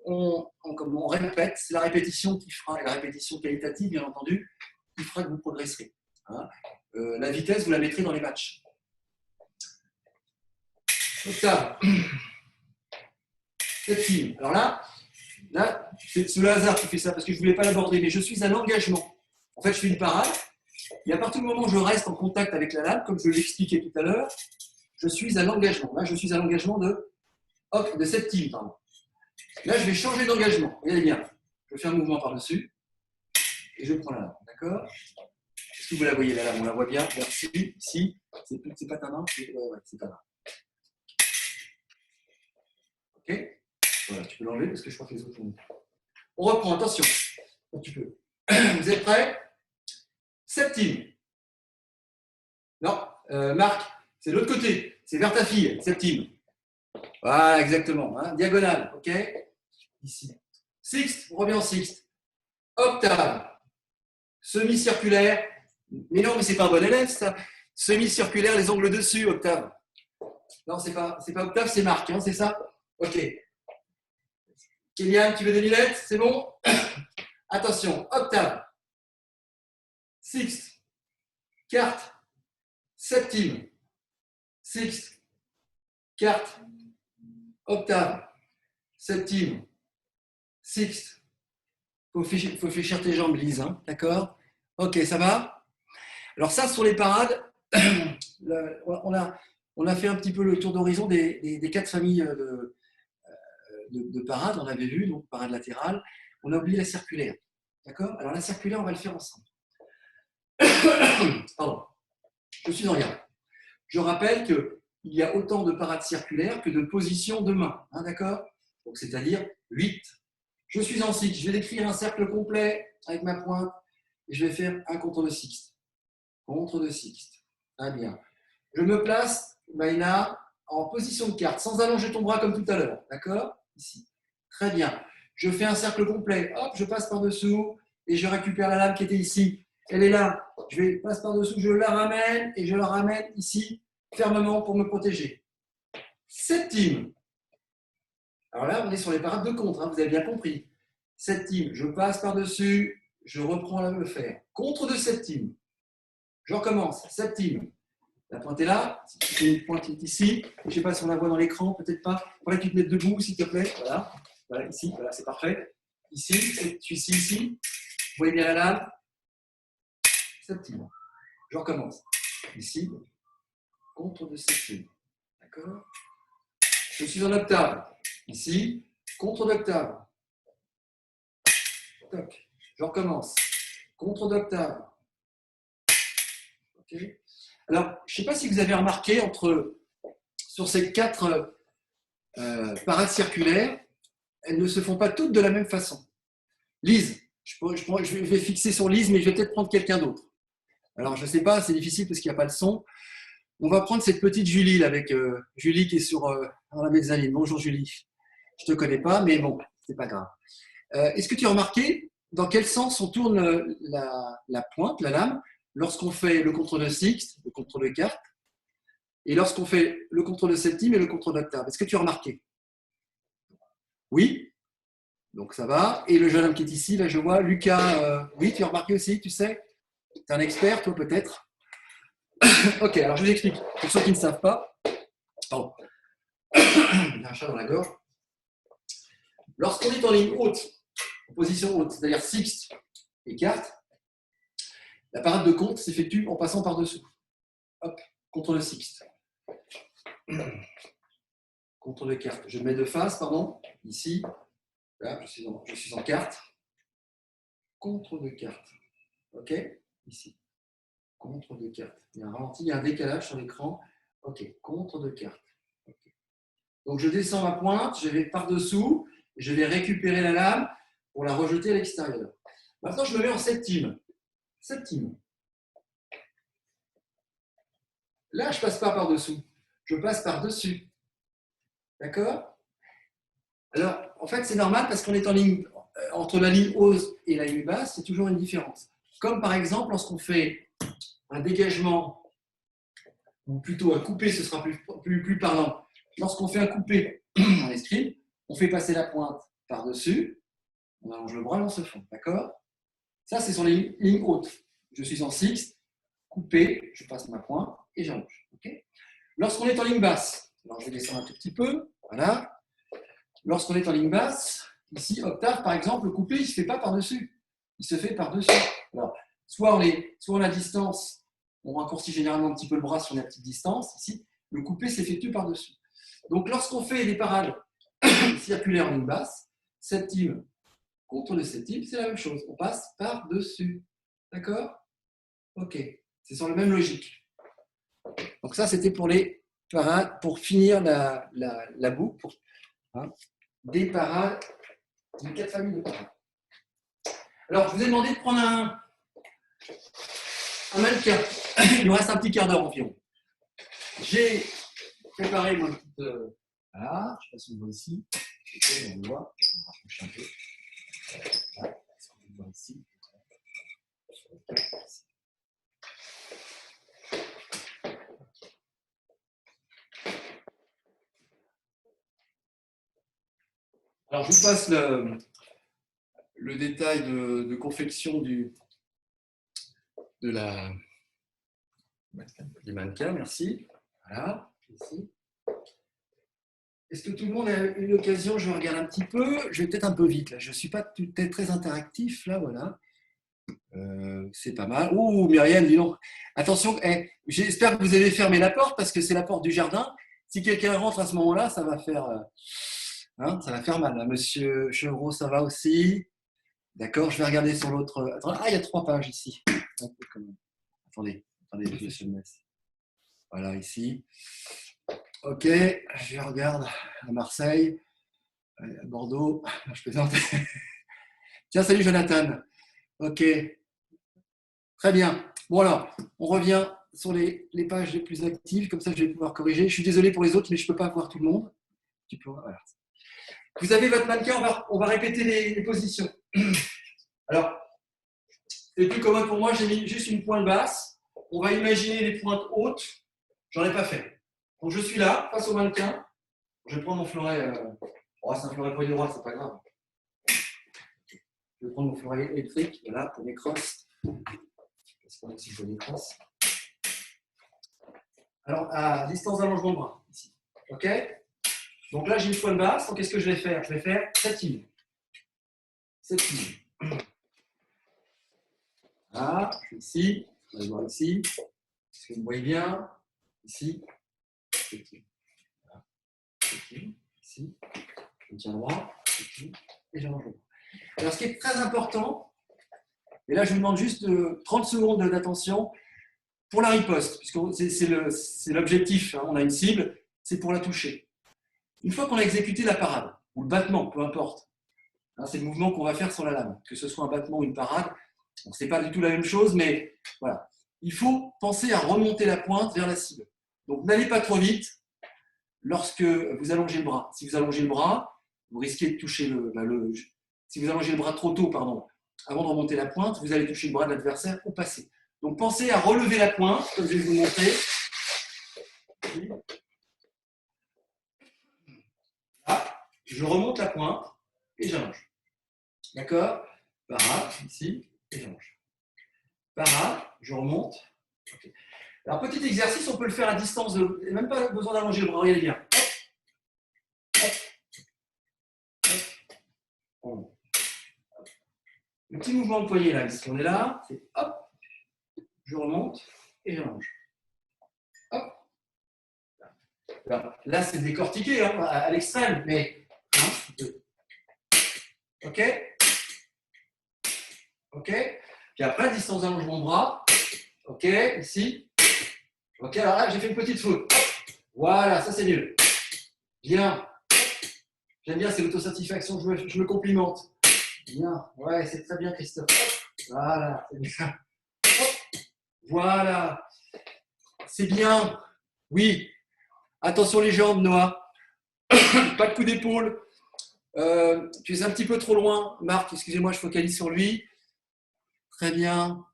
On répète, c'est la répétition qui fera, et la répétition qualitative, bien entendu, qui fera que vous progresserez. Hein. La vitesse, vous la mettrez dans les matchs. Octave. Septime. Alors là c'est le hasard qui fait ça, parce que je ne voulais pas l'aborder, mais je suis à l'engagement. En fait, je fais une parade, et à partir du moment où je reste en contact avec la lame, comme je l'expliquais tout à l'heure, je suis à l'engagement. Là, je suis à l'engagement de septime, pardon. Là, je vais changer d'engagement. Regardez bien. Je fais un mouvement par-dessus et je prends la lame. D'accord? Est-ce que vous la voyez, la lame? On la voit bien. Merci. Ici. C'est pas ta main? Ouais, c'est ta main. OK? Voilà, tu peux l'enlever parce que je crois que les autres vont. On reprend. Attention. Un petit peu. Vous êtes prêts? Septime. Non, Marc, c'est de l'autre côté. C'est vers ta fille. Septime. Voilà, exactement. Hein? Diagonale. OK? Ici. Sixte, on revient en sixte. Octave. Semi-circulaire. Mais non, mais c'est pas un bon élève, ça. Semi-circulaire, les ongles dessus, octave. Non, c'est pas octave, c'est Marc, hein, c'est ça? OK. Kéliane, tu veux des lunettes? C'est bon? Attention, octave. Sixte. Quarte. Septime. Sixte. Quarte. Octave. Septime. Sixte. Faut fléchir tes jambes, Lise, hein, d'accord? OK, ça va? Alors ça, sur les parades, on a fait un petit peu le tour d'horizon des 4 familles de parades. On avait vu, donc parade latérale. On a oublié la circulaire, d'accord? Alors la circulaire, on va le faire ensemble. Pardon. Je suis en garde. Je rappelle qu'il y a autant de parades circulaires que de positions de main, hein, d'accord? Donc c'est-à-dire 8. Je suis en sixte, je vais décrire un cercle complet avec ma pointe et je vais faire un contre de sixte. Contre de sixte. Très bien. Je me place, Maïna, en position de carte, sans allonger ton bras comme tout à l'heure. D'accord? Ici. Très bien. Je fais un cercle complet. Hop, je passe par-dessous et je récupère la lame qui était ici. Elle est là. Je passe par-dessous, je la ramène et je la ramène ici, fermement pour me protéger. Septime. Alors là, on est sur les parades de contre, hein, vous avez bien compris. Septime, je passe par-dessus, je reprends le fer. Contre de septime. Je recommence. Septime. La pointe est là. C'est une pointe qui est ici. Je ne sais pas si on la voit dans l'écran, peut-être pas. Voilà, tu te mets debout, s'il te plaît. Voilà. Voilà, ici, voilà, c'est parfait. Ici, je suis ici. Vous voyez bien la lame. Septime. Je recommence. Ici, contre de septime. D'accord? Je suis en octave. Ici, contre d'octave. Toc. Je recommence. Contre d'octave. OK. Alors, je ne sais pas si vous avez remarqué sur ces 4 parades circulaires, elles ne se font pas toutes de la même façon. Lise, je vais fixer sur Lise, mais je vais peut-être prendre quelqu'un d'autre. Alors, je ne sais pas, c'est difficile parce qu'il n'y a pas de son. On va prendre cette petite Julie, là, avec Julie qui est dans la mezzanine. Bonjour Julie. Je ne te connais pas, mais bon, c'est pas grave. Est-ce que tu as remarqué dans quel sens on tourne la pointe, la lame, lorsqu'on fait le contre de sixte, le contre de quarte, et lorsqu'on fait le contre de septime et le contre d'octave? Est-ce que tu as remarqué? Oui? Donc ça va. Et le jeune homme qui est ici, là je vois, Lucas, oui, tu as remarqué aussi, tu sais? Tu es un expert, toi peut-être? Ok, alors je vous explique. Pour ceux qui ne savent pas, pardon, il y a un chat dans la gorge. Lorsqu'on est en ligne haute, en position haute, c'est-à-dire sixte et quarte, la parade de compte s'effectue en passant par-dessous. Hop, contre le sixte. Contre le quarte. Je mets de face, pardon, ici. Là, je suis en quarte. Contre de quarte. OK? Ici. Contre de quarte. Il y a un ralenti, il y a un décalage sur l'écran. OK, contre de quarte. Okay. Donc, je descends ma pointe, je vais par-dessous, je vais récupérer la lame pour la rejeter à l'extérieur. Maintenant, je me mets en septime. Septime. Là, je ne passe pas par-dessous. Je passe par-dessus. D'accord? Alors, en fait, c'est normal parce qu'on est en ligne, entre la ligne haute et la ligne basse, c'est toujours une différence. Comme par exemple, lorsqu'on fait un dégagement, ou plutôt un coupé, ce sera plus parlant. Lorsqu'on fait un coupé en escrime, on fait passer la pointe par-dessus, on allonge le bras, on se fond. D'accord? Ça, c'est sur les lignes hautes. Je suis en sixte, coupé, je passe ma pointe et j'allonge. Okay? Lorsqu'on est en ligne basse, alors je vais descendre un tout petit peu, voilà. Lorsqu'on est en ligne basse, ici, octave, par exemple, le coupé, il ne se fait pas par-dessus. Il se fait par-dessus. Alors, soit on a distance, on raccourcit généralement un petit peu le bras si on a une petite distance. Ici, le coupé s'effectue par-dessus. Donc, lorsqu'on fait des parades circulaires en ligne basse, septime contre le septime, c'est la même chose. On passe par-dessus. D'accord? OK. C'est sur la même logique. Donc, ça, c'était pour les parades, pour finir la boucle. Des parades, des 4 familles de parades. Alors, je vous ai demandé de prendre un mannequin. Il nous reste un petit quart d'heure environ. J'ai préparé mon petit. Voilà, je ne sais pas si on voit ici. On le voit. Je me rapproche un peu. Voilà, est-ce qu'on le voit ici? Alors, je vous passe le détail de confection du mannequin, merci. Voilà, ici. Est-ce que tout le monde a eu l'occasion? Je regarde un petit peu. Je vais peut-être un peu vite, là. Je ne suis pas peut-être très interactif, là, voilà. C'est pas mal. Ouh, Myriam, dis donc. Attention, j'espère que vous avez fermé la porte, parce que c'est la porte du jardin. Si quelqu'un rentre à ce moment-là, ça va faire mal. Là. Monsieur Chevreau, ça va aussi? D'accord, je vais regarder sur l'autre. Ah, il y a 3 pages ici. Attendez, je me laisse. Voilà, ici. Ok, je regarde à Marseille, à Bordeaux. Je plaisante. Tiens, salut Jonathan. Ok, très bien. Bon alors, on revient sur les pages les plus actives, comme ça je vais pouvoir corriger. Je suis désolé pour les autres, mais je ne peux pas voir tout le monde. Voilà. Vous avez votre mannequin, on va répéter les positions. Alors, c'est plus commode pour moi, j'ai mis juste une pointe basse. On va imaginer les pointes hautes. J'en ai pas fait. Donc je suis là, face au mannequin. Je vais prendre mon fleuret. C'est un fleuret poignet droit, c'est pas grave. Je vais prendre mon fleuret électrique, voilà, pour mes crosses. Parce qu'on a aussi pour les crosses. Alors, à distance d'allongement de bras, ici. OK? Donc là, j'ai une pointe basse. Donc, qu'est-ce que je vais faire? Je vais faire septime. Septime. Voilà, je suis ici. On va le voir ici. Est-ce que vous me voyez bien? Ici. Septime. Voilà. Septime. Ici. Je me tiens droit. Septime. Et j'allonge le bras. Alors, ce qui est très important, et là, je vous demande juste 30 secondes d'attention pour la riposte, puisque c'est l'objectif. Hein, on a une cible, c'est pour la toucher. Une fois qu'on a exécuté la parade, ou le battement, peu importe, hein, c'est le mouvement qu'on va faire sur la lame, que ce soit un battement ou une parade, ce n'est pas du tout la même chose, mais voilà. Il faut penser à remonter la pointe vers la cible. Donc, n'allez pas trop vite lorsque vous allongez le bras. Si vous allongez le bras, vous risquez de toucher si vous allongez le bras trop tôt, avant de remonter la pointe, vous allez toucher le bras de l'adversaire au passé. Donc, pensez à relever la pointe, comme je vais vous montrer. Là, je remonte la pointe et j'allonge. D'accord? Parade, ici, et j'allonge. Parade, je remonte. Okay. Alors, petit exercice, on peut le faire à distance, même pas besoin d'allonger le bras, regardez bien. Hop. Hop. Hop. Le petit mouvement de poignet là, ici, on est là, c'est hop, je remonte et j'allonge. Hop. Là, c'est décortiqué hein, à l'extrême, mais 1, 2. OK? OK? Puis après, distance d'allongement de bras. OK, ici. OK, alors là, j'ai fait une petite faute. Voilà, ça c'est mieux. Bien. J'aime bien, c'est l'autosatisfaction, je me complimente. Bien, ouais, c'est très bien, Christophe. Voilà, c'est bien. Voilà. C'est bien. Oui. Attention les jambes, Noah. Pas de coup d'épaule. Tu es un petit peu trop loin. Marc, excusez-moi, je focalise sur lui. Très bien.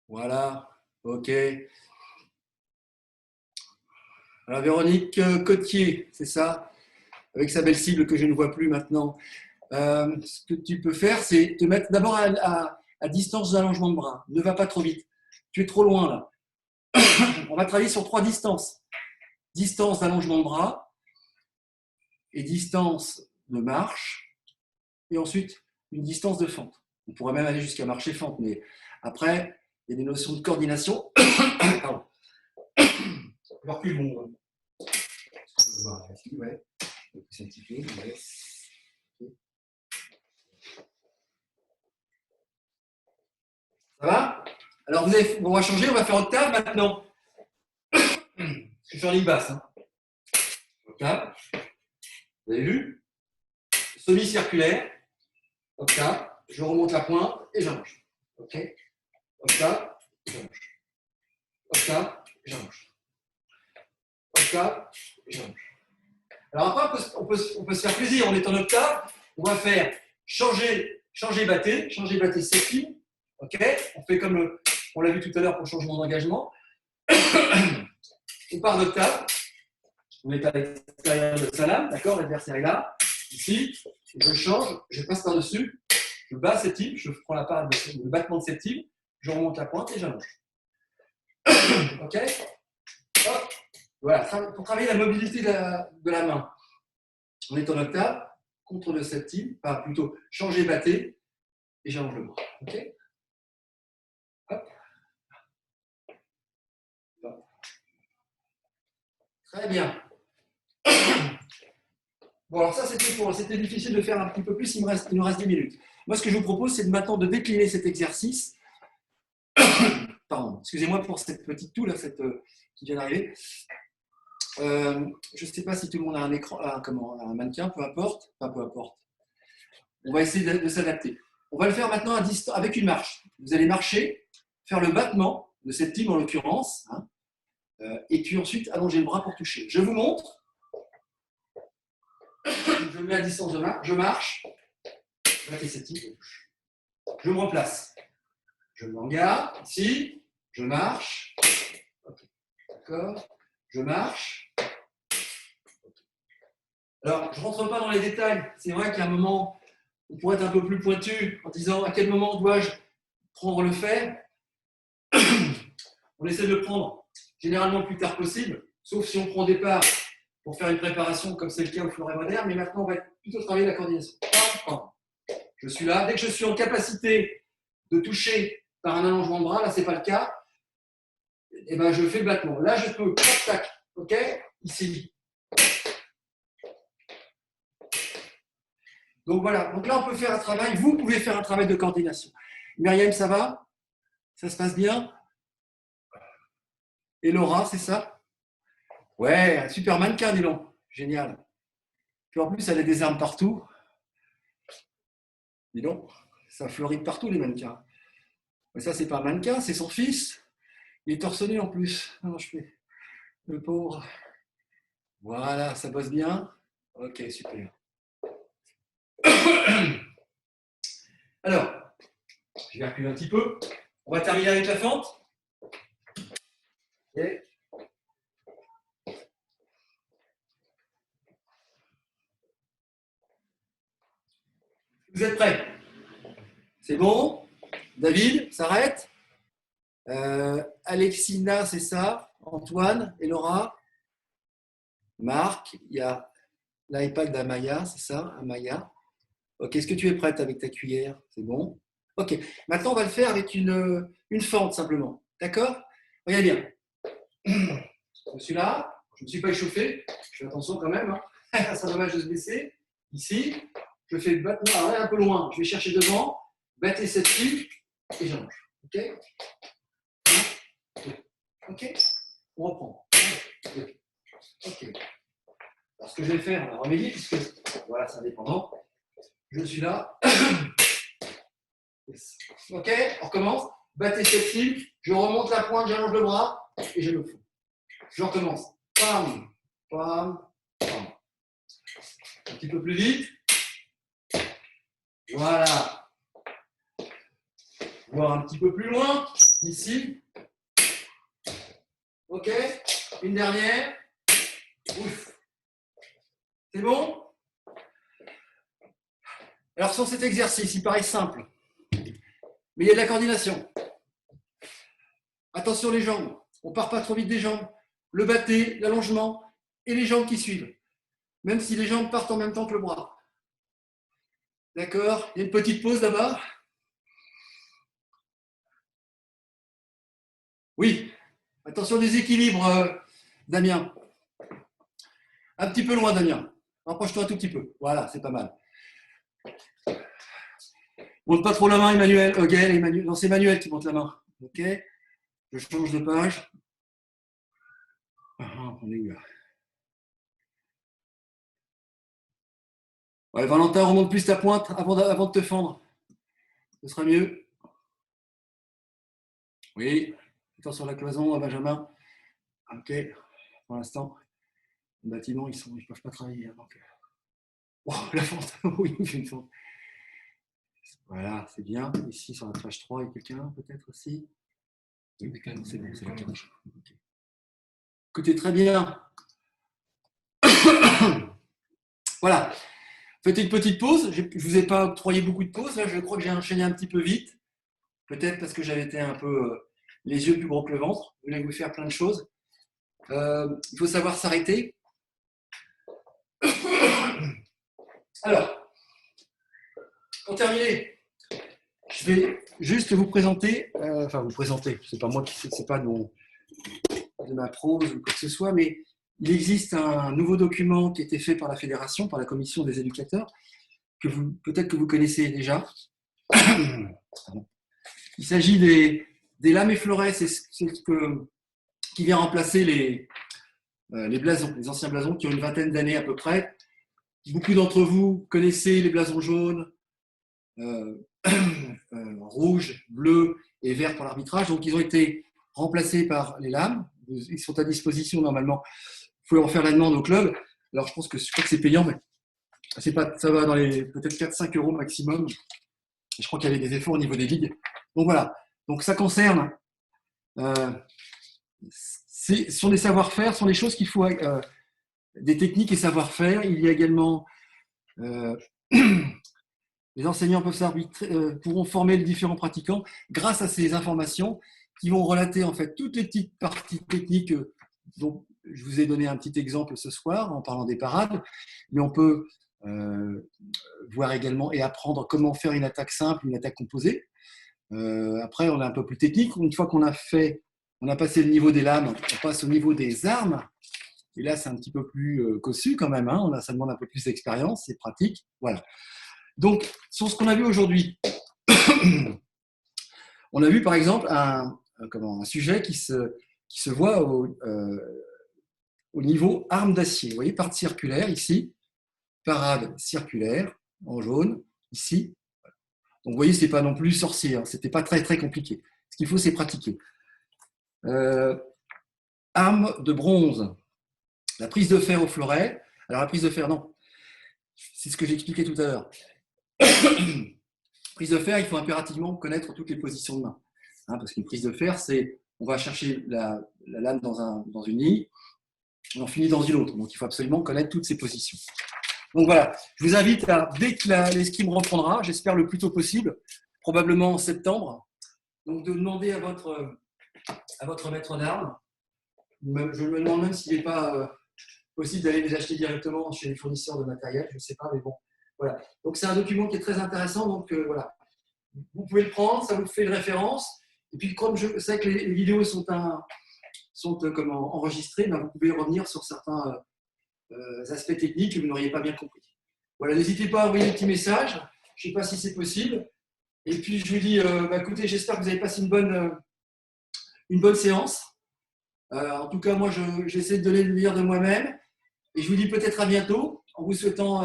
Voilà. OK. Alors, Véronique Cotier, c'est ça, avec sa belle cible que je ne vois plus maintenant. Ce que tu peux faire, c'est te mettre d'abord à distance d'allongement de bras. Ne va pas trop vite. Tu es trop loin là. On va travailler sur 3 distances. Distance d'allongement de bras et distance de marche. Et ensuite, une distance de fente. On pourrait même aller jusqu'à marcher fente, mais après, il y a des notions de coordination. Pardon. Je recule mon. Ouais. Un petit peu. Ouais. Ça va? Alors, on va changer, on va faire octave maintenant. Je vais faire ligne basse. Hein. Octave. Vous avez vu? Semi-circulaire. Octave. Je remonte la pointe et j'allonge. OK? Octave, j'allonge. Octave, j'allonge. Octave, j'allonge. Alors après, on peut se faire plaisir. On est en octave. On va faire changer batté, septime. OK? On fait comme on l'a vu tout à l'heure pour le changement d'engagement. On part d'octave. On est à l'extérieur de sa lame, d'accord? L'adversaire est là. Ici, je change, je passe par-dessus, je bats septime, je prends la part le battement de septime, je remonte la pointe et j'allonge. OK? Hop. Voilà, pour travailler la mobilité de la main. On est en octave, contre le septime, enfin plutôt changer batté, et j'allonge le bras. OK? Hop. Hop. Très bien. Bon, alors ça, c'était difficile de faire un petit peu plus, il nous reste 10 minutes. Moi, ce que je vous propose, c'est maintenant de décliner cet exercice. Pardon, excusez-moi pour cette petite toux là, qui vient d'arriver. Je ne sais pas si tout le monde a un écran, un mannequin, peu importe. Enfin, peu importe. On va essayer de s'adapter. On va le faire maintenant avec une marche. Vous allez marcher, faire le battement de cette team en l'occurrence, hein, et puis ensuite allonger le bras pour toucher. Je vous montre. Je mets à distance de marche. Je marche. Je me replace. Je m'engage ici. Je marche. Okay. D'accord. Je marche. Okay. Alors, je ne rentre pas dans les détails. C'est vrai qu'à un moment, on pourrait être un peu plus pointu en disant à quel moment dois-je prendre le fer. On essaie de le prendre généralement le plus tard possible, sauf si on prend au départ pour faire une préparation comme c'est le cas au fleuret moderne. Mais maintenant, on va plutôt travailler la coordination. Je suis là. Dès que je suis en capacité de toucher par un allongement de bras, là, ce n'est pas le cas, et ben, je fais le battement. Là, je peux, tac, tac, OK, ici. Donc voilà, donc là, on peut faire un travail, vous pouvez faire un travail de coordination. Myriam, ça va? Ça se passe bien? Et Laura, c'est ça? Ouais, un super mannequin, dis donc. Génial. Puis en plus, elle a des armes partout. Dis donc, ça fleurit de partout, les mannequins. Mais ça, c'est pas un mannequin, c'est son fils. Il est torse nu en plus. Non, je fais le pauvre. Voilà, ça bosse bien. Ok, super. Alors, je vais reculer un petit peu. On va terminer avec la fente. Okay. Vous êtes prêts? C'est bon? David, s'arrête. Alexina, c'est ça. Antoine et Laura. Marc, il y a l'iPad d'Amaya, c'est ça, Amaya. Ok, est-ce que tu es prête avec ta cuillère? C'est bon. Ok, maintenant on va le faire avec une fente simplement. D'accord? Regarde bien. Je suis là, je ne me suis pas échauffé, je fais attention quand même. Hein. Ça dommage de se baisser. Ici, je fais battre un peu loin, je vais chercher devant, battez cette fille et j'allonge. Ok? Ok? On reprend. Ok. Alors ce que je vais faire, on va remédier, puisque voilà, c'est indépendant. Je suis là. Ok, on recommence. Battez cette file, je remonte la pointe, j'allonge le bras et je le fous. Je recommence. Pam, pam, pam. Un petit peu plus vite. Voilà. Voir un petit peu plus loin, ici. Ok, une dernière. Ouf. C'est bon? Alors sur cet exercice, il paraît simple, mais il y a de la coordination. Attention les jambes, on ne part pas trop vite des jambes. Le batté, l'allongement et les jambes qui suivent. Même si les jambes partent en même temps que le bras. D'accord? Il y a une petite pause là-bas. Oui. Attention des équilibres, Damien. Un petit peu loin, Damien. Rapproche-toi un tout petit peu. Voilà, c'est pas mal. Monte pas trop la main, Emmanuel. Ok, Emmanuel. Non, c'est Emmanuel qui monte la main. Ok. Je change de page. On est où là? Ouais, Valentin, remonte plus ta pointe avant de te fendre. Ce sera mieux. Oui. Attention sur la cloison, Benjamin. Ok. Pour l'instant, le bâtiment, ils ne peuvent pas travailler. Donc... Oh, la fente. Oui, j'ai une fente. Voilà, c'est bien. Ici, sur la page 3, il y a quelqu'un peut-être aussi. Oui, c'est bon, c'est la cage. Okay. Écoutez, très bien. Voilà. Faites une petite pause. Je ne vous ai pas octroyé beaucoup de pauses. Là, je crois que j'ai enchaîné un petit peu vite. Peut-être parce que j'avais été un peu les yeux plus gros que le ventre. Je voulais vous faire plein de choses. Il faut savoir s'arrêter. Alors, pour terminer, je vais juste vous présenter, c'est pas moi qui c'est pas de ma prose ou quoi que ce soit, mais il existe un nouveau document qui a été fait par la fédération, par la commission des éducateurs, que peut-être que vous connaissez déjà. Il s'agit des lames et fleurets, c'est ce qui vient remplacer les blasons, les anciens blasons qui ont une vingtaine d'années à peu près. Beaucoup d'entre vous connaissez les blasons jaunes, rouges, bleus et verts pour l'arbitrage. Donc, ils ont été remplacés par les lames. Ils sont à disposition normalement. Vous pouvez en faire la demande au club. Alors, je crois que c'est payant, mais ça va dans les peut-être 4-5 euros maximum. Et je crois qu'il y avait des efforts au niveau des ligues. Donc, voilà. Donc, ça concerne. Ce sont des savoir-faire, ce sont des choses qu'il faut. Des techniques et savoir-faire. Il y a également. Les enseignants pourront former les différents pratiquants grâce à ces informations qui vont relater en fait toutes les petites parties techniques dont je vous ai donné un petit exemple ce soir en parlant des parades, mais on peut voir également et apprendre comment faire une attaque simple, une attaque composée. Après, on est un peu plus technique. Une fois qu'on a passé le niveau des lames, on passe au niveau des armes. Et là, c'est un petit peu plus cossu quand même. Hein. Ça demande un peu plus d'expérience, c'est pratique. Voilà. Donc, sur ce qu'on a vu aujourd'hui, on a vu par exemple un sujet qui se voit au niveau arme d'acier. Vous voyez, partie circulaire ici, parade circulaire en jaune ici. Donc, vous voyez, ce n'est pas non plus sorcier, hein, ce n'était pas très très compliqué. Ce qu'il faut, c'est pratiquer. Arme de bronze, la prise de fer au fleuret. Alors, la prise de fer, non, c'est ce que j'expliquais tout à l'heure. Prise de fer, il faut impérativement connaître toutes les positions de main. Hein, parce qu'une prise de fer, c'est on va chercher la lame dans une ligne et on finit dans une autre. Donc, il faut absolument connaître toutes ces positions. Donc, voilà. Je vous invite à, dès que l'escrime reprendra, j'espère le plus tôt possible, probablement en septembre, donc de demander à votre maître d'armes. Je me demande même s'il n'est pas possible d'aller les acheter directement chez les fournisseurs de matériel, je ne sais pas, mais bon, voilà. Donc c'est un document qui est très intéressant, donc voilà. Vous pouvez le prendre, ça vous fait une référence. Et puis comme je sais que les vidéos sont enregistrées, ben, vous pouvez revenir sur certains aspects techniques que vous n'auriez pas bien compris. Voilà, n'hésitez pas à envoyer des petits messages. Je ne sais pas si c'est possible. Et puis je vous dis, écoutez, j'espère que vous avez passé une bonne séance. En tout cas, moi, j'essaie de donner le meilleur de moi-même. Et je vous dis peut-être à bientôt, en vous souhaitant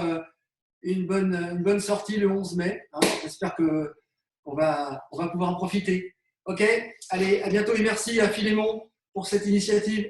une bonne sortie le 11 mai. Hein. J'espère qu'on va pouvoir en profiter. OK? Allez, à bientôt et merci à Philémon pour cette initiative.